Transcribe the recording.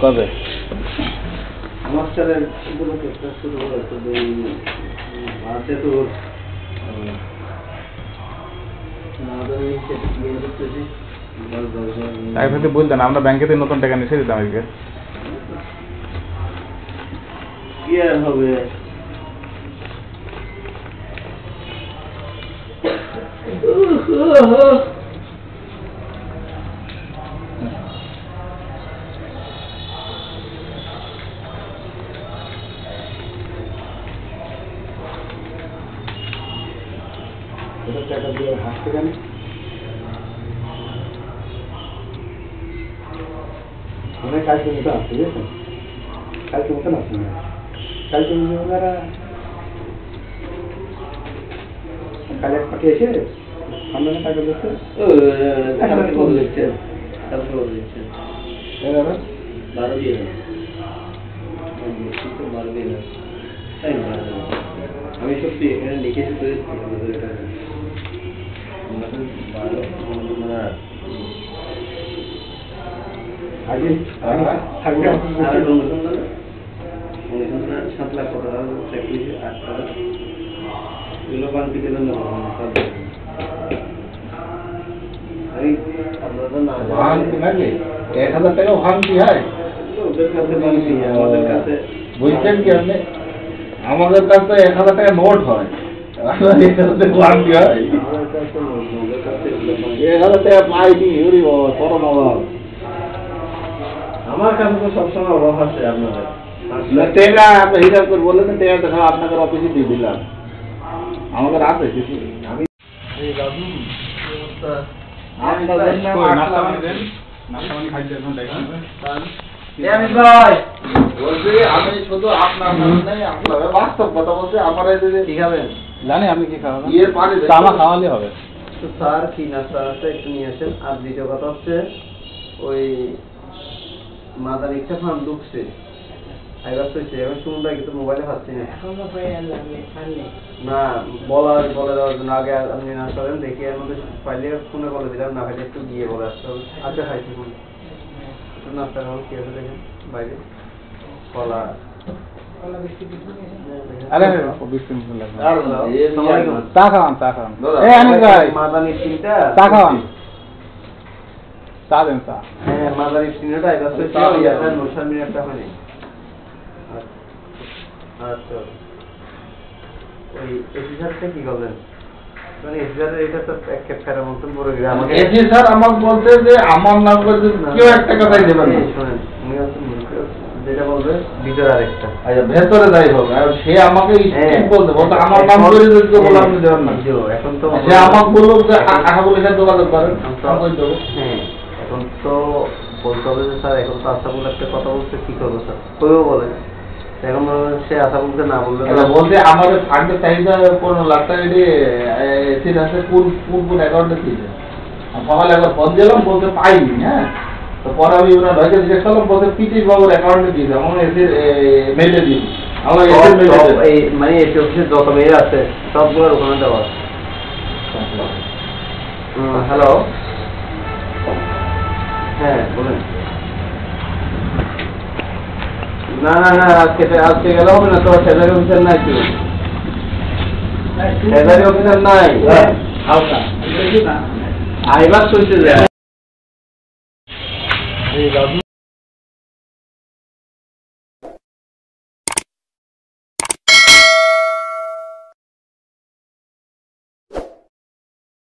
কবে আমার স্যারের শুরু করেছে মাঝে তো তাই বলতেন আমরা ব্যাংকেতে নতুন টাকা নিয়ে দিতাম আজকে কি আর হবে টাকা দিয়ে হাসতে কেন মানে কালকে মতো আসছে বুঝেছেন কালকে মতন আসছে না কালকে ওনারা কাল এক পাখি এসে সামনে টাকা দিচ্ছে কালকে বলে দিচ্ছেন বারো দিয়ে বারো দিয়ে তাই আমি সত্যি এখানে লিখেছি তো আগে 7 লাখ টাকা চাকরি 8 টাকা এগুলো বাংটি দিলেন না আপনারা না ভাঙতি নাকি 1000 টাকা ভাঙতি হয় ওদের কাছে ভাঙতি আমাদের কাছে বুঝছেন কি আপনি আমাদের কাছে 1000 টাকা নোট হয় আমাদের কাছে ভাঙতি হয় 1000 টাকা পাইনি ওরে পরম অভাব আমার কাছে তো সবসময় অভাব আছে আপনাদের টাকা আপনি হিসাব করে বললেন টাকা দেখা আপনাদের অফিসে দিয়ে দিলাম আমাদের আছে কিছু আমি আমি শুধু আপনার বাস্তব কথা বলতে আমার কি খাবেন জানি আপনি কি খাবেন চামা খাওয়ালে হবে তো স্যার কি নাস্তা আছে একটু নিয়ে আসেন আর দ্বিতীয় কথা হচ্ছে ওই মাদার ইচ্ছা ফার্ম ঢুকছে আইবার হয়েছে এখন শুনটা কিন্তু মোবাইলে পাচ্ছি না না বলে দেওয়ার জন্য আগে আপনি নাস্তা করেন দেখি এর মধ্যে পাইলে ফোনে বলে দিলাম না পাইলে একটু গিয়ে বলে আসতে হবে আচ্ছা খাইছি ফোন একটু নাস্তা খাবো কি আছে দেখেন বাইরে কলা মাদানির চিন্তা চা খাওয়ান চা দেন চা হ্যাঁ মাদানির চিন্তাটা এটা হচ্ছে চা দিয়ে একটা নশার মিনিটটা হয়নি আচ্ছা ওই এসিসারটা কি করবেন মানে এসিসারের এটা তো এক ক্যাপচারের মতন বড় গিয়ে আমাকে এসিসার আমাকে বলতে যে আমার নাম করে কেউ একটা কথাই দেবেন শুনেন উনি হচ্ছেন যেটা বলবে ভিতরে আরেকটা আচ্ছা ভেতরে যাই হোক আর সে আমাকে স্টিক বলতে বলতে আমার নাম করে দিতে বলে আপনি দেবেন না এখন তো সে আমাকে বললো যে আশা বলে স্যার যোগাযোগ করেন হ্যাঁ এখন তো বলতে হবে যে স্যার এখন তো আশা বলে একটা কথা বলতে কি করবো স্যার কেউ বলে এখন সে আশা বলতে না বলবে বলতে আমাদের ফান্ডের চাহিদা 15 লাখ টাকা দিয়ে এসির আছে কোন অ্যাকাউন্টে দিয়েছে সকালে একবার ফোন দিলাম বলতে পাইনি হ্যাঁ তো পরে আমি ওনার ভাইকে জিজ্ঞেস করলাম বলতে পিটিশ বাবুর অ্যাকাউন্টে দিয়েছে আমার এসির মেলে দিয়েছি আমার মানে এসি অফিসের যত মেয়ে আছে সবগুলোর ওখানে দেওয়া আছে হ্যালো হ্যাঁ বলেন না না না আজকে গেলে হবে না তো সেজারি অফিসার নাই কি সেজারি অফিসার নাই আইবার চলছে